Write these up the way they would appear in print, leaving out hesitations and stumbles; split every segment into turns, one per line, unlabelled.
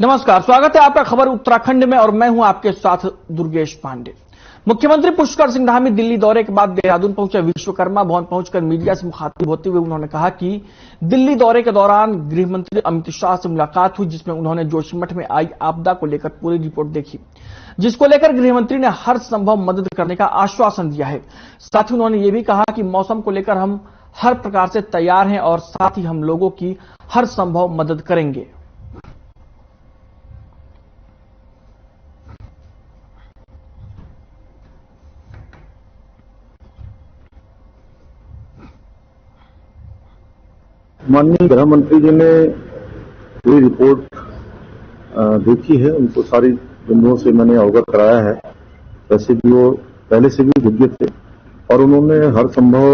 नमस्कार, स्वागत है आपका खबर उत्तराखंड में और मैं हूं आपके साथ दुर्गेश पांडे। मुख्यमंत्री पुष्कर सिंह धामी दिल्ली दौरे के बाद देहरादून पहुंचे। विश्वकर्मा भवन पहुंचकर मीडिया से मुखातिब होते हुए उन्होंने कहा कि दिल्ली दौरे के दौरान गृह मंत्री अमित शाह से मुलाकात हुई, जिसमें उन्होंने जोशीमठ में आई आपदा को लेकर पूरी रिपोर्ट देखी, जिसको लेकर गृह मंत्री ने हर संभव मदद करने का आश्वासन दिया है। साथ ही उन्होंने ये भी कहा कि मौसम को लेकर हम हर प्रकार से तैयार हैं और साथ ही हम लोगों की हर संभव मदद करेंगे।
माननीय गृह मंत्री जी ने पूरी रिपोर्ट देखी है, उनको सारी बिंदुओं से मैंने अवगत कराया है। वैसे भी वो पहले से भी विज्ञ थे और उन्होंने हर संभव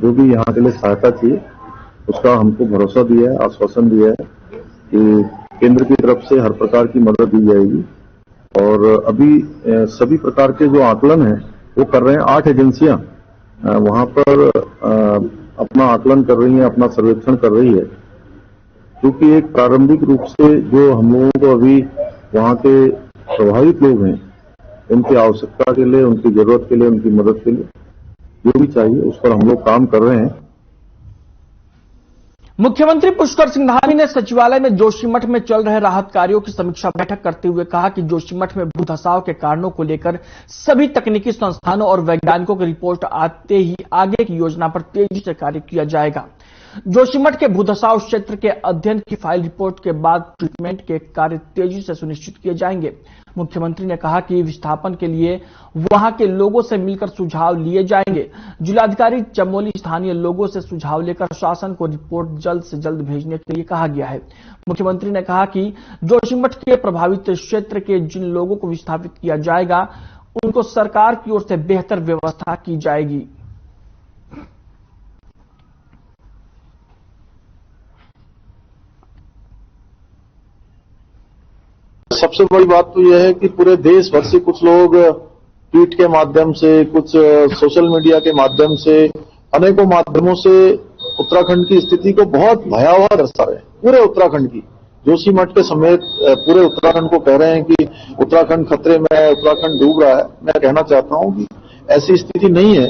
जो भी यहाँ के लिए सहायता चाहिए उसका हमको भरोसा दिया है, आश्वासन दिया है कि केंद्र की तरफ से हर प्रकार की मदद दी जाएगी। और अभी सभी प्रकार के जो आकलन है वो कर रहे हैं। 8 एजेंसियां वहां पर अपना आकलन कर रही है, अपना सर्वेक्षण कर रही है, क्योंकि एक प्रारंभिक रूप से जो हम लोगों को अभी वहां के प्रभावित लोग हैं उनकी आवश्यकता के लिए, उनकी जरूरत के लिए, उनकी मदद के लिए जो भी चाहिए उस पर हम लोग काम कर रहे हैं।
मुख्यमंत्री पुष्कर सिंह धामी ने सचिवालय में जोशीमठ में चल रहे राहत कार्यों की समीक्षा बैठक करते हुए कहा कि जोशीमठ में भूधसाव के कारणों को लेकर सभी तकनीकी संस्थानों और वैज्ञानिकों की रिपोर्ट आते ही आगे की योजना पर तेजी से कार्य किया जाएगा। जोशीमठ के भूधसाव क्षेत्र के अध्ययन की फाइल रिपोर्ट के बाद ट्रीटमेंट के कार्य तेजी से सुनिश्चित किए जाएंगे। मुख्यमंत्री ने कहा कि विस्थापन के लिए वहां के लोगों से मिलकर सुझाव लिए जाएंगे। जिलाधिकारी चमोली स्थानीय लोगों से सुझाव लेकर शासन को रिपोर्ट जल्द से जल्द भेजने के लिए कहा गया है। मुख्यमंत्री ने कहा कि जोशीमठ के प्रभावित क्षेत्र के जिन लोगों को विस्थापित किया जाएगा उनको सरकार की ओर से बेहतर व्यवस्था की जाएगी।
सबसे बड़ी बात तो यह है कि पूरे देश भर से कुछ लोग ट्वीट के माध्यम से, कुछ सोशल मीडिया के माध्यम से, अनेकों माध्यमों से उत्तराखंड की स्थिति को बहुत भयावह दर्शा रहे हैं। पूरे उत्तराखंड की, जोशीमठ के समेत पूरे उत्तराखंड को कह रहे हैं कि उत्तराखंड खतरे में है, उत्तराखंड डूब रहा है। मैं कहना चाहता हूं कि ऐसी स्थिति नहीं है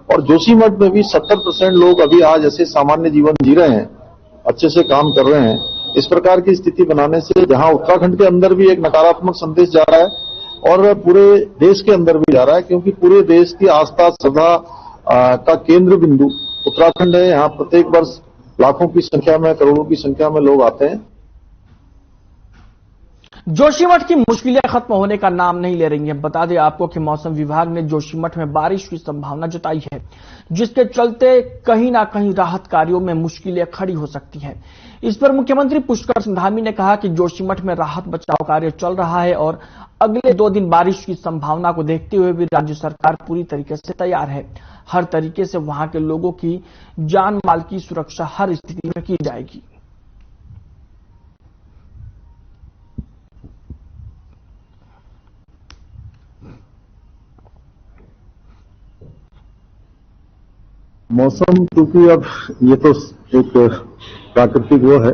और जोशीमठ में भी 70% लोग अभी आज ऐसे सामान्य जीवन जी रहे हैं, अच्छे से काम कर रहे हैं। इस प्रकार की स्थिति बनाने से जहां उत्तराखंड के अंदर भी एक नकारात्मक संदेश जा रहा है और पूरे देश के अंदर भी जा रहा है, क्योंकि पूरे देश की आस्था श्रद्धा का केंद्र बिंदु उत्तराखंड है। यहाँ प्रत्येक वर्ष लाखों की संख्या में, करोड़ों की संख्या में लोग आते हैं।
जोशीमठ की मुश्किलें खत्म होने का नाम नहीं ले रही हैं। बता दें आपको कि मौसम विभाग ने जोशीमठ में बारिश की संभावना जताई है, जिसके चलते कहीं ना कहीं राहत कार्यों में मुश्किलें खड़ी हो सकती हैं। इस पर मुख्यमंत्री पुष्कर सिंह धामी ने कहा कि जोशीमठ में राहत बचाव कार्य चल रहा है और अगले 2 दिन बारिश की संभावना को देखते हुए भी राज्य सरकार पूरी तरीके से तैयार है। हर तरीके से वहां के लोगों की जान माल की सुरक्षा हर स्थिति में की जाएगी।
मौसम क्योंकि अब ये तो एक प्राकृतिक वो है,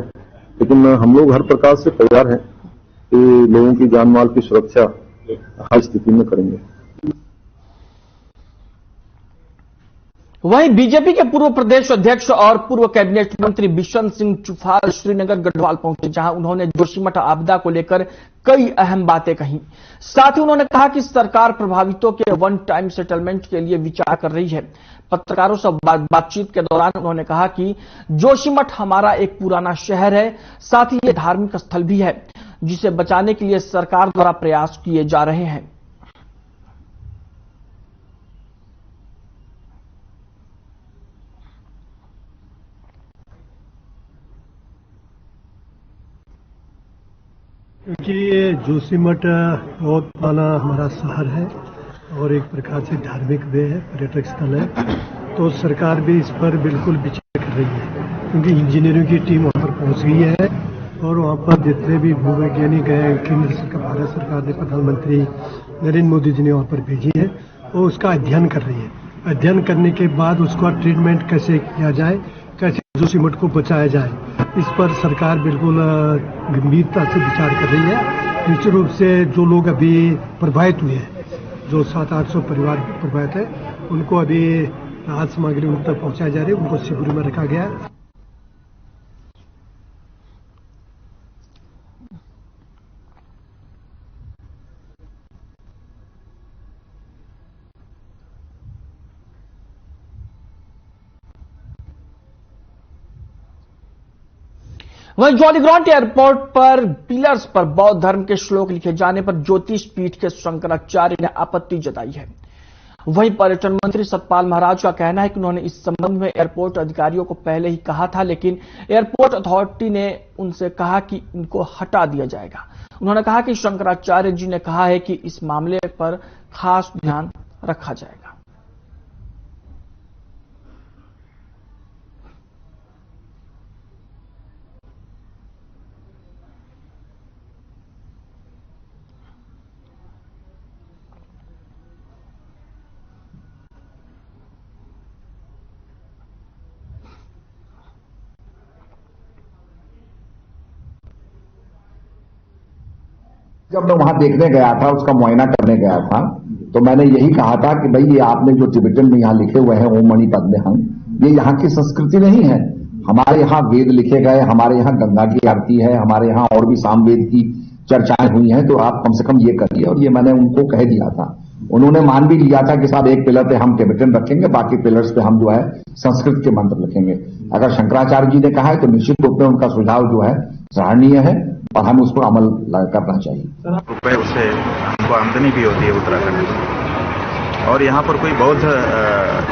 लेकिन हम लोग हर प्रकार से तैयार हैं कि लोगों की जान माल की सुरक्षा हर स्थिति में करेंगे।
वहीं बीजेपी के पूर्व प्रदेश अध्यक्ष और पूर्व कैबिनेट मंत्री बिशन सिंह चुफाल श्रीनगर गढ़वाल पहुंचे, जहां उन्होंने जोशीमठ आपदा को लेकर कई अहम बातें कही। साथ ही उन्होंने कहा कि सरकार प्रभावितों के वन टाइम सेटलमेंट के लिए विचार कर रही है। पत्रकारों से बातचीत के दौरान उन्होंने कहा कि जोशीमठ हमारा एक पुराना शहर है, साथ ही ये धार्मिक स्थल भी है, जिसे बचाने के लिए सरकार द्वारा प्रयास किए जा रहे हैं।
क्योंकि ये जोशीमठ बहुत पुराना हमारा शहर है और एक प्रकार से धार्मिक वे है, पर्यटक स्थल है, तो सरकार भी इस पर बिल्कुल विचार कर रही है। क्योंकि इंजीनियरिंग की टीम वहाँ पर पहुँच गई है और वहाँ पर जितने भी भूवैज्ञानिक हैं, केंद्र सरकार, भारत सरकार ने, प्रधानमंत्री नरेंद्र मोदी जी ने वहाँ पर भेजी है, वो उसका अध्ययन कर रही है। अध्ययन करने के बाद उसका ट्रीटमेंट कैसे किया जाए, कैसे जोशीमठ को बचाया जाए। इस पर सरकार बिल्कुल गंभीरता से विचार कर रही है। निश्चित रूप से जो लोग अभी प्रभावित हुए हैं, जो 700-800 परिवार प्रभावित है, उनको अभी राहत सामग्री उन तक पहुंचाई जा रही है, उनको शिविर में रखा गया है।
वहीं जॉलीग्रांट एयरपोर्ट पर पिलर्स पर बौद्ध धर्म के श्लोक लिखे जाने पर ज्योतिष पीठ के शंकराचार्य ने आपत्ति जताई है। वहीं पर्यटन मंत्री सतपाल महाराज का कहना है कि उन्होंने इस संबंध में एयरपोर्ट अधिकारियों को पहले ही कहा था, लेकिन एयरपोर्ट अथॉरिटी ने उनसे कहा कि इनको हटा दिया जाएगा। उन्होंने कहा कि शंकराचार्य जी ने कहा है कि इस मामले पर खास ध्यान रखा जाएगा।
जब मैं वहां देखने गया था, उसका मुआयना करने गया था, तो मैंने यही कहा था कि भाई ये आपने जो टिबेटन में यहाँ लिखे हुए हैं ओम मणि पद्मे हंस, ये यहाँ की संस्कृति नहीं है। हमारे यहाँ वेद लिखे गए, हमारे यहाँ गंगा की आरती है, हमारे यहाँ और भी सामवेद की चर्चाएं हुई हैं, तो आप कम से कम ये करिए। और ये मैंने उनको कह दिया था। उन्होंने मान भी लिया था कि साहब एक पिलर पे हम टिबेटन रखेंगे, बाकी पिलर्स पे हम जो है संस्कृत के मंत्र लिखेंगे। अगर शंकराचार्य जी ने कहा है तो निश्चित रूप में उनका सुझाव जो है सराहनीय है और हमें उस पर अमल करना चाहिए।
रुपए उससे हमको आमदनी भी होती है उत्तराखंड में, और यहाँ पर कोई बौद्ध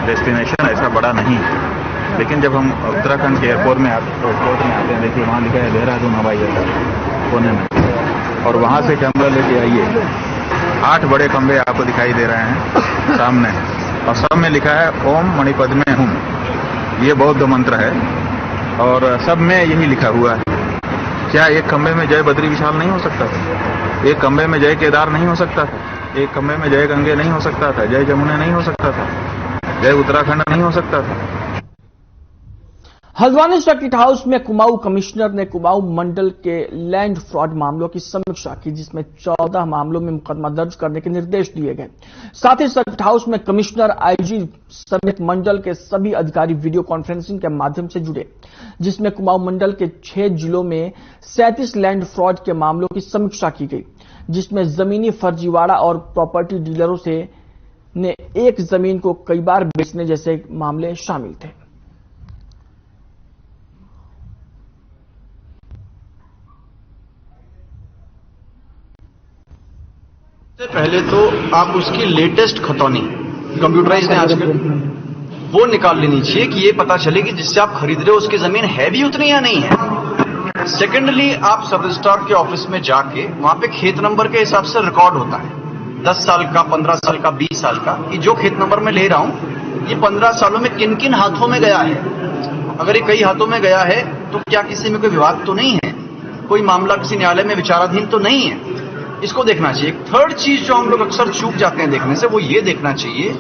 डेस्टिनेशन ऐसा बड़ा नहीं है। लेकिन जब हम उत्तराखंड के एयरपोर्ट में आते हैं, देखिए वहाँ लिखा है देहरादून हवाई अड्डा पुणे में, और वहाँ से कैमरा लेके आइए, 8 बड़े खंभे आपको दिखाई दे रहे हैं सामने, और सब में लिखा है ओम मणि पद्मे हुम। ये बौद्ध मंत्र है और सब में यही लिखा हुआ है। क्या एक खंभे में जय बद्री विशाल नहीं हो सकता था? एक खंभे में जय केदार नहीं हो सकता था? एक खंभे में जय गंगे नहीं हो सकता था? जय जमुना नहीं हो सकता था? जय उत्तराखंड नहीं हो सकता था?
हल्द्वानी सर्किट हाउस में कुमाऊं कमिश्नर ने कुमाऊं मंडल के लैंड फ्रॉड मामलों की समीक्षा की, जिसमें 14 मामलों में मुकदमा दर्ज करने के निर्देश दिए गए। साथ ही सर्किट हाउस में कमिश्नर, आईजी समेत मंडल के सभी अधिकारी वीडियो कॉन्फ्रेंसिंग के माध्यम से जुड़े, जिसमें कुमाऊं मंडल के 6 जिलों में 37 लैंड फ्रॉड के मामलों की समीक्षा की गई, जिसमें जमीनी फर्जीवाड़ा और प्रॉपर्टी डीलरों से ने एक जमीन को कई बार बेचने जैसे मामले शामिल थे।
सबसे पहले तो आप उसकी लेटेस्ट खतौनी कंप्यूटराइज है आजकल, वो निकाल लेनी चाहिए कि ये पता चले कि जिससे आप खरीद रहे हो उसकी जमीन है भी उतनी या नहीं है। सेकेंडली, आप सब रजिस्ट्रार के ऑफिस में जाके वहां पे खेत नंबर के हिसाब से रिकॉर्ड होता है, 10 साल का, 15 साल का, 20 साल का, कि जो खेत नंबर में ले रहा हूं ये 15 सालों में किन किन हाथों में गया है। अगर ये कई हाथों में गया है तो क्या किसी में कोई विवाद तो नहीं है, कोई मामला किसी न्यायालय में विचाराधीन तो नहीं है, इसको देखना चाहिए। थर्ड चीज जो हम लोग अक्सर चूक जाते हैं देखने से, वो ये देखना चाहिए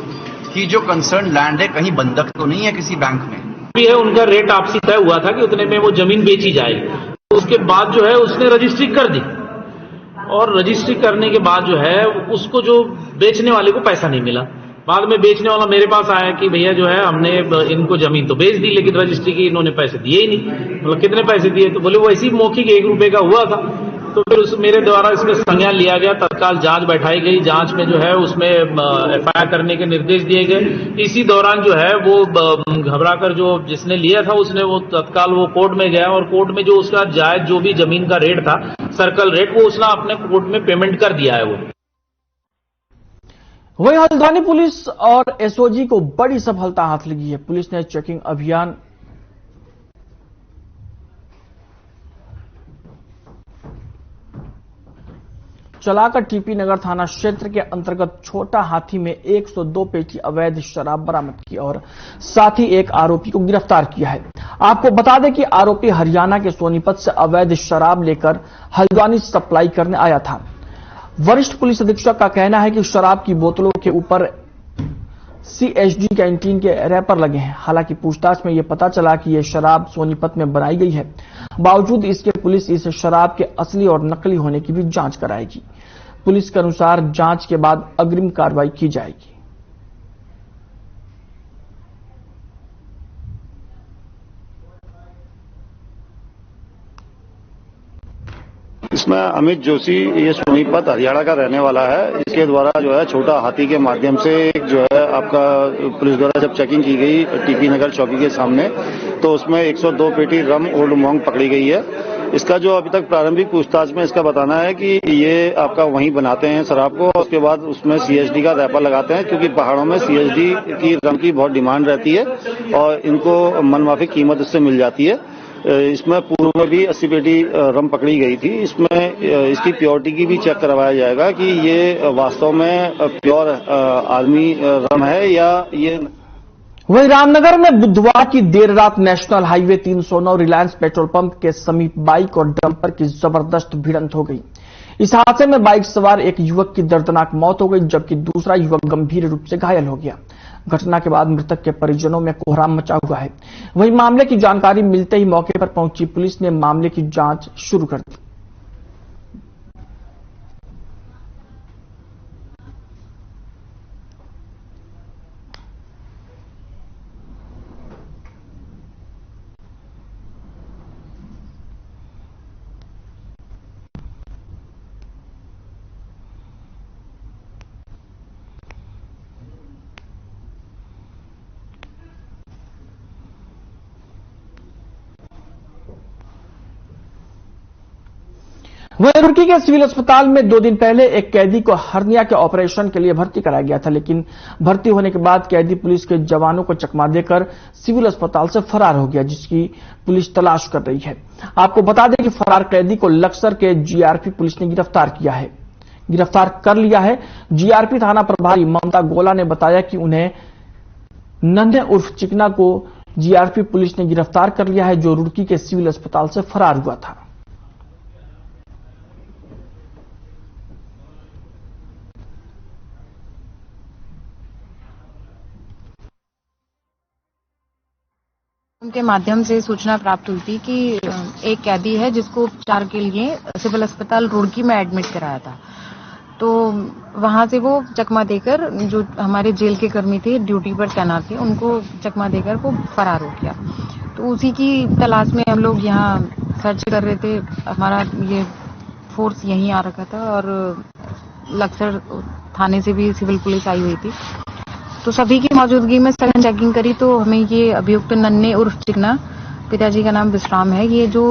कि जो कंसर्न लैंड है कहीं बंधक तो नहीं है किसी बैंक में।
भी है, उनका रेट आपसी तय हुआ था कि उतने में वो जमीन बेची जाएगी। तो उसके बाद जो है उसने रजिस्ट्री कर दी, और रजिस्ट्री करने के बाद जो है उसको जो बेचने वाले को पैसा नहीं मिला। बाद में बेचने वाला मेरे पास आया कि भैया जो है हमने इनको जमीन तो बेच दी, लेकिन रजिस्ट्री की इन्होंने पैसे दिए ही नहीं। मतलब कितने पैसे दिए? तो बोले वो ऐसी मौखिक 1 रुपए का हुआ था। तो फिर मेरे द्वारा इसमें संज्ञान लिया गया, तत्काल जांच बैठाई गई। जांच में जो है उसमें एफआईआर करने के निर्देश दिए गए। इसी दौरान जो है वो घबराकर जो जिसने लिया था उसने वो तत्काल वो कोर्ट में गया, और कोर्ट में जो उसका जायज जो भी जमीन का रेट था, सर्कल रेट, वो उसने अपने कोर्ट में पेमेंट कर दिया है। वो
वहीं हल्द्वानी पुलिस और एसओजी को बड़ी सफलता हाथ लगी है। पुलिस ने चेकिंग अभियान चलाकर टीपी नगर थाना क्षेत्र के अंतर्गत छोटा हाथी में 102 पेटी अवैध शराब बरामद की और साथ ही एक आरोपी को गिरफ्तार किया है। आपको बता दें कि आरोपी हरियाणा के सोनीपत से अवैध शराब लेकर हल्द्वानी सप्लाई करने आया था। वरिष्ठ पुलिस अधीक्षक का कहना है कि शराब की बोतलों के ऊपर CSD कैंटीन के रैपर लगे हैं। हालांकि पूछताछ में यह पता चला कि यह शराब सोनीपत में बनाई गई है। बावजूद इसके पुलिस इस शराब के असली और नकली होने की भी जांच कराएगी। पुलिस के अनुसार जांच के बाद अग्रिम कार्रवाई की जाएगी।
इसमें अमित जोशी, ये सोनीपत हरियाणा का रहने वाला है। इसके द्वारा जो है छोटा हाथी के माध्यम से जो है आपका पुलिस द्वारा जब चेकिंग की गई टीपी नगर चौकी के सामने, तो उसमें 102 पेटी रम ओल्ड मॉन्ग पकड़ी गई है। इसका जो अभी तक प्रारंभिक पूछताछ में इसका बताना है कि ये आपका वहीं बनाते हैं शराब को, उसके बाद उसमें CSD का रैपर लगाते हैं, क्योंकि पहाड़ों में CSD की रम की बहुत डिमांड रहती है और इनको मनमाफिक कीमत इससे मिल जाती है। इसमें पूर्व में भी 80 पेटी रम पकड़ी गई थी। इसमें इसकी प्योरिटी की भी चेक करवाया जाएगा कि ये वास्तव में प्योर आर्मी रम है या ये।
वहीं रामनगर में बुधवार की देर रात national highway 309 Reliance petrol pump के समीप बाइक और डंपर की जबरदस्त भिड़ंत हो गई। इस हादसे में बाइक सवार एक युवक की दर्दनाक मौत हो गई, जबकि दूसरा युवक गंभीर रूप से घायल हो गया। घटना के बाद मृतक के परिजनों में कोहराम मचा हुआ है। वहीं मामले की जानकारी मिलते ही मौके पर पहुंची पुलिस ने मामले की जांच शुरू कर दी। वहीं रुड़की के सिविल अस्पताल में 2 दिन पहले एक कैदी को हर्निया के ऑपरेशन के लिए भर्ती कराया गया था, लेकिन भर्ती होने के बाद कैदी पुलिस के जवानों को चकमा देकर सिविल अस्पताल से फरार हो गया, जिसकी पुलिस तलाश कर रही है। आपको बता दें कि फरार कैदी को लक्सर के GRP पुलिस ने गिरफ्तार कर लिया है। GRP थाना प्रभारी ममता गोला ने बताया कि उन्हें नन्हे उर्फ चिकना को GRP पुलिस ने गिरफ्तार कर लिया है, जो रुड़की के सिविल अस्पताल से फरार हुआ था।
उनके माध्यम से सूचना प्राप्त हुई थी कि एक कैदी है जिसको उपचार के लिए सिविल अस्पताल रुड़की में एडमिट कराया था। तो वहां से वो चकमा देकर, जो हमारे जेल के कर्मी थे ड्यूटी पर तैनात थे, उनको चकमा देकर वो फरार हो गया। तो उसी की तलाश में हम लोग यहाँ सर्च कर रहे थे। हमारा ये फोर्स यहीं आ रखा था और लक्सर थाने से भी सिविल पुलिस आई हुई थी। तो सभी की मौजूदगी में सघन चेकिंग करी तो हमें ये अभियुक्त नन्हे उर्फ चिकना, पिताजी का नाम विश्राम है, ये जो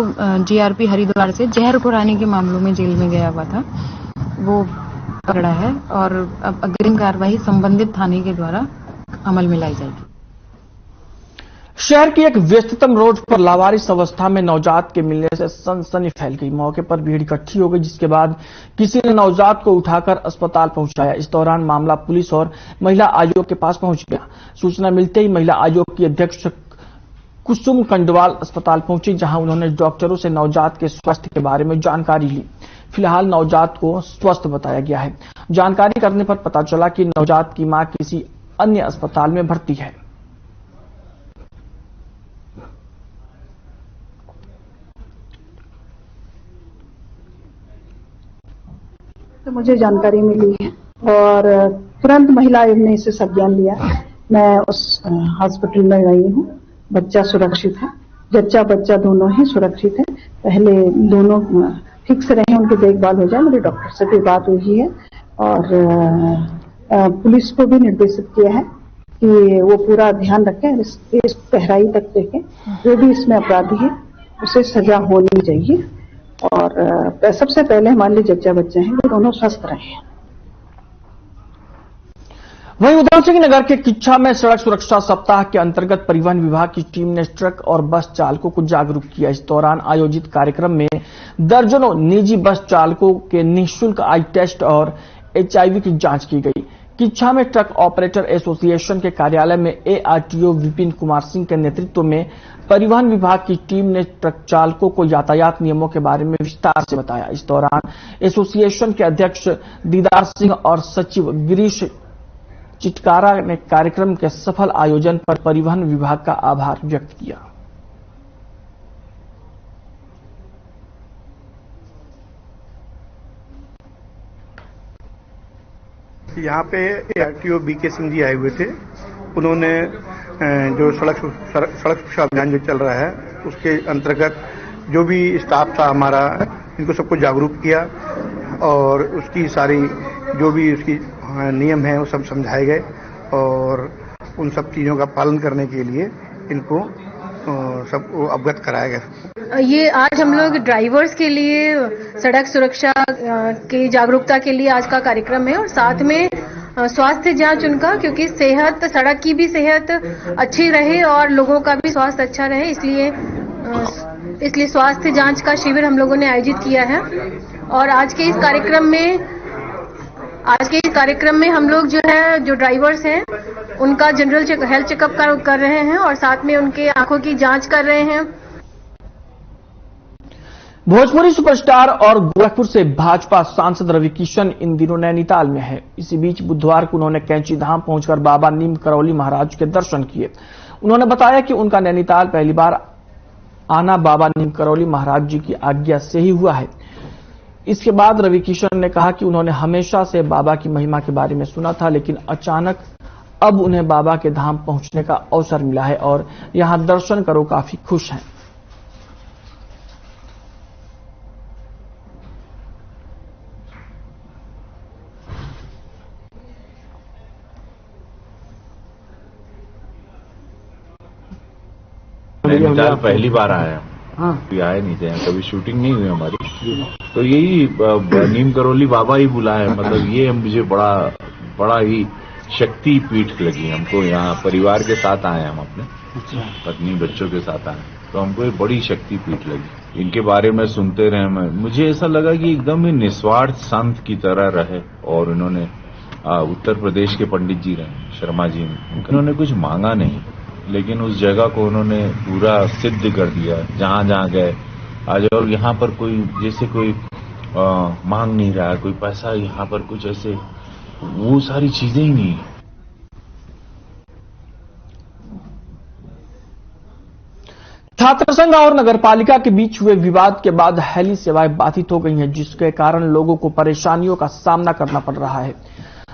GRP हरिद्वार से जहर खुरानी के मामलों में जेल में गया हुआ था, वो पकड़ा है और अब अग्रिम कार्रवाई संबंधित थाने के द्वारा अमल में लाई जाएगी।
शहर की एक व्यस्ततम रोड पर लावारिस अवस्था में नवजात के मिलने से सनसनी फैल गई। मौके पर भीड़ इकट्ठी हो गई, जिसके बाद किसी ने नवजात को उठाकर अस्पताल पहुंचाया। इस दौरान मामला पुलिस और महिला आयोग के पास पहुंच गया। सूचना मिलते ही महिला आयोग की अध्यक्ष कुसुम कंडवाल अस्पताल पहुंची, जहां उन्होंने डॉक्टरों से नवजात के स्वास्थ्य के बारे में जानकारी ली। फिलहाल नवजात को स्वस्थ बताया गया है। जानकारी करने पर पता चला कि नवजात की मां किसी अन्य अस्पताल में भर्ती है।
तो मुझे जानकारी मिली है और तुरंत महिला आयोग ने इसे संज्ञान लिया। मैं उस हॉस्पिटल में गई हूँ। बच्चा सुरक्षित है, जच्चा बच्चा दोनों ही सुरक्षित है। पहले दोनों ठीक से रहे, उनकी देखभाल हो जाए। मेरे डॉक्टर से भी बात हुई है और पुलिस को भी निर्देशित किया है कि वो पूरा ध्यान रखें, इस गहराई तक देखें। जो भी इसमें अपराधी है उसे सजा होनी चाहिए और सबसे पहले हमारे लिए जच्चा बच्चे हैं, वो दोनों स्वस्थ रहे।
वहीं उधम सिंह नगर के किच्छा में सड़क सुरक्षा सप्ताह के अंतर्गत परिवहन विभाग की टीम ने ट्रक और बस चालकों को जागरूक किया। इस दौरान आयोजित कार्यक्रम में दर्जनों निजी बस चालकों के निःशुल्क आई टेस्ट और HIV की जांच की गई। किच्छा में ट्रक ऑपरेटर एसोसिएशन के कार्यालय में ARTO विपिन कुमार सिंह के नेतृत्व में परिवहन विभाग की टीम ने ट्रक चालकों को यातायात नियमों के बारे में विस्तार से बताया। इस दौरान एसोसिएशन के अध्यक्ष दीदार सिंह और सचिव गिरीश चिटकारा ने कार्यक्रम के सफल आयोजन पर परिवहन विभाग का आभार व्यक्त किया।
यहाँ पे आरटीओ बीके सिंह जी आए हुए थे। उन्होंने जो सड़क सुरक्षा अभियान जो चल रहा है उसके अंतर्गत जो भी स्टाफ था हमारा, इनको सबको जागरूक किया और उसकी सारी जो भी उसकी नियम है वो सब समझाए गए और उन सब चीजों का पालन करने के लिए इनको सबको अवगत कराया गया।
ये आज हम लोग ड्राइवर्स के लिए सड़क सुरक्षा की जागरूकता के लिए आज का कार्यक्रम है और साथ में स्वास्थ्य जांच उनका, क्योंकि सेहत, सड़क की भी सेहत अच्छी रहे और लोगों का भी स्वास्थ्य अच्छा रहे, इसलिए स्वास्थ्य जांच का शिविर हम लोगों ने आयोजित किया है। और आज के इस कार्यक्रम में हम लोग जो ड्राइवर्स हैं उनका जनरल हेल्थ चेकअप कर रहे हैं और साथ में उनके आंखों की जांच कर रहे हैं।
भोजपुरी सुपरस्टार और गोरखपुर से भाजपा सांसद रवि किशन इन दिनों नैनीताल में है। इसी बीच बुधवार को उन्होंने कैंची धाम पहुंचकर बाबा नीम करौली महाराज के दर्शन किए। उन्होंने बताया कि उनका नैनीताल पहली बार आना बाबा नीम करौली महाराज जी की आज्ञा से ही हुआ है। इसके बाद रवि किशन ने कहा कि उन्होंने हमेशा से बाबा की महिमा के बारे में सुना था, लेकिन अचानक अब उन्हें बाबा के धाम पहुंचने का अवसर मिला है और यहां दर्शन कर वो काफी खुश हैं।
नैनीताल पहली बार आया, कभी आए नहीं थे, कभी शूटिंग नहीं हुई हमारी, तो यही नीम करौली बाबा ही बुलाया। मतलब ये मुझे बड़ा ही शक्ति पीठ लगी हमको। यहाँ परिवार के साथ आए हम, अपने पत्नी बच्चों के साथ आए, तो हमको एक बड़ी शक्ति पीठ लगी। इनके बारे में सुनते रहे, मुझे ऐसा लगा कि एकदम ही निस्वार्थ संत की तरह रहे। और इन्होंने उत्तर प्रदेश के पंडित जी रहे, शर्मा जी, उन्होंने कुछ मांगा नहीं, लेकिन उस जगह को उन्होंने पूरा सिद्ध कर दिया जहां जहां गए आज। और यहाँ पर कोई जैसे कोई मांग नहीं रहा, कोई पैसा, यहाँ पर कुछ ऐसे वो सारी चीजें ही नहीं।
छात्र संघ और नगरपालिका के बीच हुए विवाद के बाद हेली सेवाएं बाधित हो गई हैं, जिसके कारण लोगों को परेशानियों का सामना करना पड़ रहा है।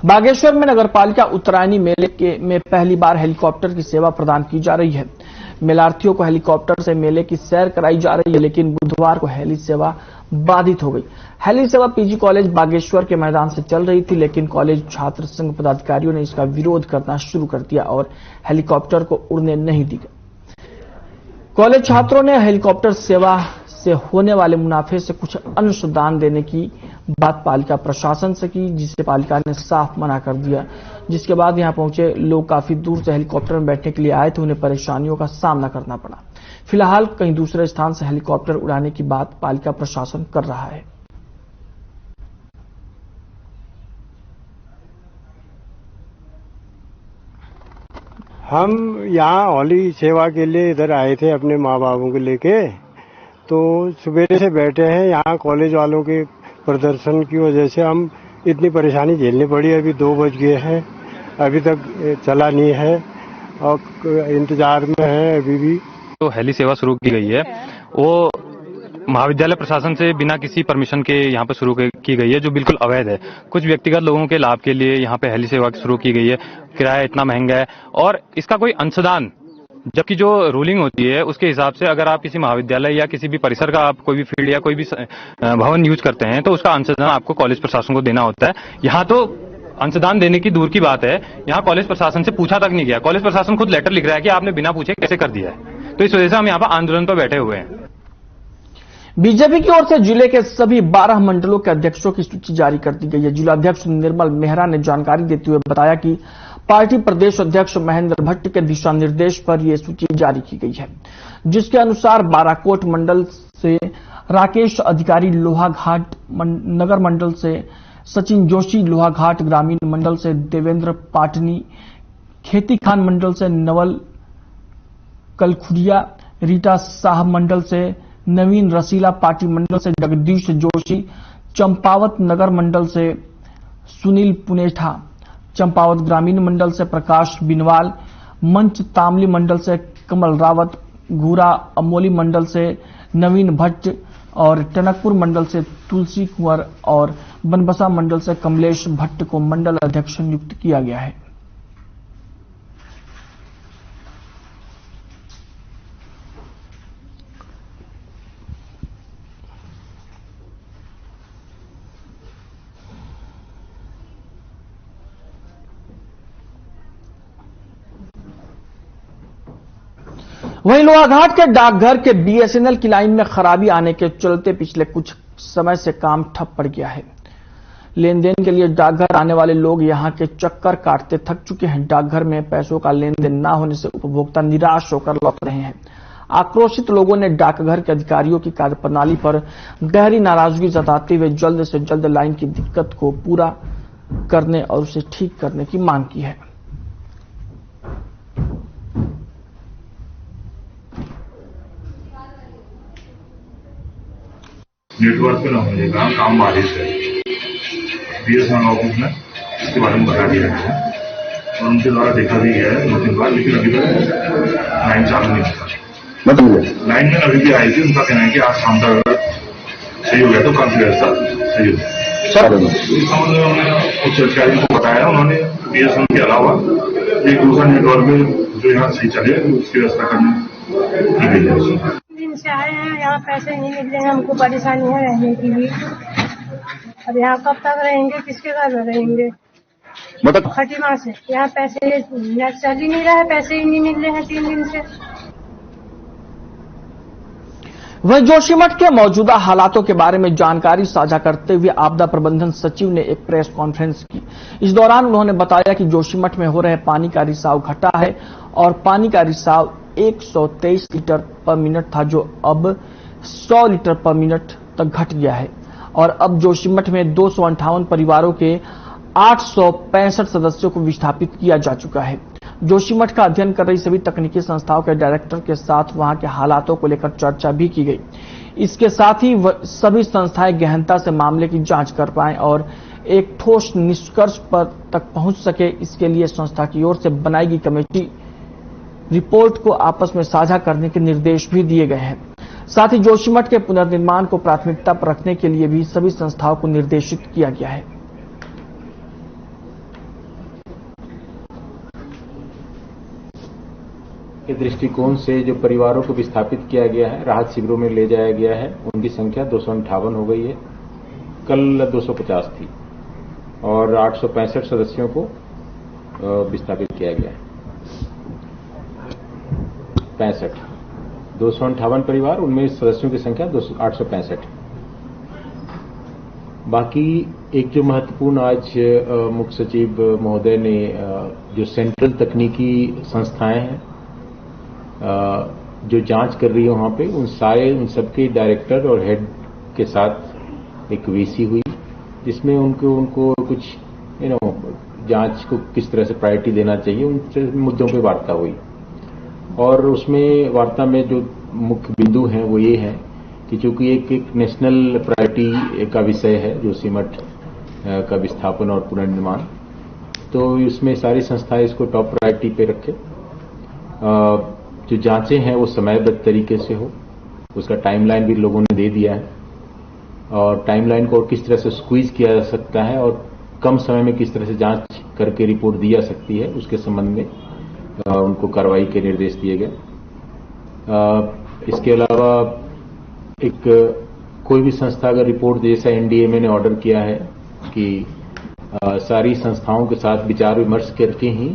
बागेश्वर में नगरपालिका उत्तरायणी मेले में पहली बार हेलीकॉप्टर की सेवा प्रदान की जा रही है। मेलार्थियों को हेलीकॉप्टर से मेले की सैर कराई जा रही है, लेकिन बुधवार को हेली सेवा बाधित हो गई। हेली सेवा पीजी कॉलेज बागेश्वर के मैदान से चल रही थी, लेकिन कॉलेज छात्र संघ पदाधिकारियों ने इसका विरोध करना शुरू कर दिया और हेलीकॉप्टर को उड़ने नहीं दी। कॉलेज छात्रों ने हेलीकॉप्टर सेवा से होने वाले मुनाफे से कुछ अंश दान देने की बात पालिका प्रशासन से की, जिसे पालिका ने साफ मना कर दिया। जिसके बाद यहां पहुंचे लोग काफी दूर से हेलीकॉप्टर में बैठने के लिए आए थे, उन्हें परेशानियों का सामना करना पड़ा। फिलहाल कहीं दूसरे स्थान से हेलीकॉप्टर उड़ाने की बात पालिका प्रशासन कर रहा है।
हम यहाँ होली सेवा के लिए इधर आए थे अपने माँ बापों को लेके, तो सुबह से बैठे हैं। यहाँ कॉलेज वालों के प्रदर्शन की वजह से हम इतनी परेशानी झेलनी पड़ी। अभी 2 बज गए हैं, अभी तक चला नहीं है और इंतजार में है अभी भी।
तो हेली सेवा शुरू की गई है, वो महाविद्यालय प्रशासन से बिना किसी परमिशन के यहाँ पे शुरू की गई है, जो बिल्कुल अवैध है। कुछ व्यक्तिगत लोगों के लाभ के लिए यहाँ पे हेली सेवा शुरू की गई है। किराया इतना महंगा है और इसका कोई अंशदान, जबकि जो रूलिंग होती है उसके हिसाब से अगर आप किसी महाविद्यालय या किसी भी परिसर का आप कोई भी फील्ड या कोई भी भवन यूज करते हैं तो उसका अंशदान आपको कॉलेज प्रशासन को देना होता है। यहाँ तो अंशदान देने की दूर की बात है, यहाँ कॉलेज प्रशासन से पूछा तक नहीं गया। कॉलेज प्रशासन खुद लेटर लिख रहा है कि आपने बिना पूछे कैसे कर दिया है। तो इस वजह से हम यहाँ पर आंदोलन पर बैठे हुए हैं।
बीजेपी की ओर से जिले के सभी 12 मंडलों के अध्यक्षों की सूची जारी कर दी गई है। जिलाध्यक्ष निर्मल मेहरा ने जानकारी देते हुए बताया कि पार्टी प्रदेश अध्यक्ष महेंद्र भट्ट के दिशा निर्देश पर यह सूची जारी की गई है, जिसके अनुसार बाराकोट मंडल से राकेश अधिकारी, लोहाघाट नगर मंडल से सचिन जोशी, लोहाघाट ग्रामीण मंडल से देवेंद्र पाटनी, खेती खान मंडल से नवल कलखुरिया, रीटा साहब मंडल से नवीन रसीला, पार्टी मंडल से जगदीश जोशी, चंपावत नगर मंडल से सुनील पुनेठा, चंपावत ग्रामीण मंडल से प्रकाश बिनवाल, मंच तामली मंडल से कमल रावत, घूरा अमोली मंडल से नवीन भट्ट और टनकपुर मंडल से तुलसी कुंवर और बनबसा मंडल से कमलेश भट्ट को मंडल अध्यक्ष नियुक्त किया गया है। वहीं लोहाघाट के डाकघर के बीएसएनएल की लाइन में खराबी आने के चलते पिछले कुछ समय से काम ठप पड़ गया है। लेन देन के लिए डाकघर आने वाले लोग यहां के चक्कर काटते थक चुके हैं। डाकघर में पैसों का लेन देन न होने से उपभोक्ता निराश होकर लौट रहे हैं। आक्रोशित लोगों ने डाकघर के अधिकारियों की कार्यप्रणाली पर गहरी नाराजगी जताते हुए जल्द से जल्द लाइन की दिक्कत को पूरा करने और उसे ठीक करने की मांग की है।
नेटवर्क पे ना हो जाएगा, काम बारिश है। बीएसएनएल ऑफिस में इसके बारे में बता दिया गया है और उनके द्वारा देखा भी गया है 2-3 बार, लेकिन अभी तक लाइन चालू नहीं होता। लाइन में अभी भी आई थी, उनका कहना है कि आज शाम तक सही हो गया तो कल से सही हो गया। इस संबंध में उन्होंने उच्च अधिकारी को बताया, उन्होंने बीएसएनएल के अलावा एक दूसरा नेटवर्क जो यहाँ सही चले उसकी व्यवस्था करने की गई है।
से आए हैं, यहाँ पैसे नहीं मिल रहे हैं, हमको परेशानी है रहने की भी। अब यहाँ कब तक रहेंगे, किसके घर में रहेंगे? खटीमा से यहाँ पैसे चल ही नहीं रहा है, पैसे ही नहीं मिल रहे हैं 3 दिन से।
वह जोशीमठ के मौजूदा हालातों के बारे में जानकारी साझा करते हुए आपदा प्रबंधन सचिव ने एक प्रेस कॉन्फ्रेंस की। इस दौरान उन्होंने बताया कि जोशीमठ में हो रहे पानी का रिसाव घटा है और पानी का रिसाव 123 लीटर पर मिनट था, जो अब 100 लीटर पर मिनट तक घट गया है और अब जोशीमठ में 258 परिवारों के 865 सदस्यों को विस्थापित किया जा चुका है। जोशीमठ का अध्ययन कर रही सभी तकनीकी संस्थाओं के डायरेक्टर के साथ वहां के हालातों को लेकर चर्चा भी की गई। इसके साथ ही सभी संस्थाएं गहनता से मामले की जांच कर पाएं और एक ठोस निष्कर्ष पर तक पहुंच सके, इसके लिए संस्था की ओर से बनाई गई कमेटी रिपोर्ट को आपस में साझा करने के निर्देश भी दिए गए हैं। साथ ही जोशीमठ के पुनर्निर्माण को प्राथमिकता पर रखने के लिए भी सभी संस्थाओं को निर्देशित किया गया है।
के दृष्टिकोण से जो परिवारों को विस्थापित किया गया है, राहत शिविरों में ले जाया गया है, उनकी संख्या 258 हो गई है। कल 250 थी और 865 सदस्यों को विस्थापित किया गया है। 258 परिवार, उनमें सदस्यों की संख्या 865। बाकी एक जो महत्वपूर्ण आज मुख्य सचिव महोदय ने जो सेंट्रल तकनीकी संस्थाएं हैं जो जांच कर रही है वहां पे, उन सबके डायरेक्टर और हेड के साथ एक वीसी हुई, जिसमें उनको कुछ जांच को किस तरह से प्रायोरिटी देना चाहिए उन मुद्दों पे वार्ता हुई। और उसमें वार्ता में जो मुख्य बिंदु हैं वो ये है कि चूंकि एक नेशनल प्रायोरिटी का विषय है जोशीमठ का विस्थापन और पुनर्निर्माण, तो इसमें सारी संस्थाएं इसको टॉप प्रायोरिटी पे रखें। जो जांचें हैं वो समयबद्ध तरीके से हो, उसका टाइमलाइन भी लोगों ने दे दिया है और टाइमलाइन को किस तरह से स्क्वीज किया जा सकता है और कम समय में किस तरह से जांच करके रिपोर्ट दी जा सकती है, उसके संबंध में उनको कार्रवाई के निर्देश दिए गए। इसके अलावा कोई भी संस्था अगर रिपोर्ट, जैसा एनडीएमए ने ऑर्डर किया है कि सारी संस्थाओं के साथ विचार विमर्श करके ही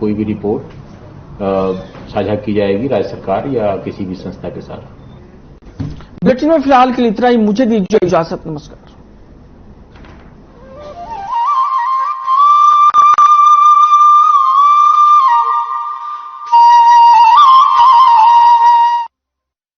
कोई भी रिपोर्ट साझा की जाएगी राज्य सरकार या किसी भी संस्था के साथ।
बुलेटिन में फिलहाल के लिए इतना ही। मुझे दीजिए इजाजत। नमस्कार।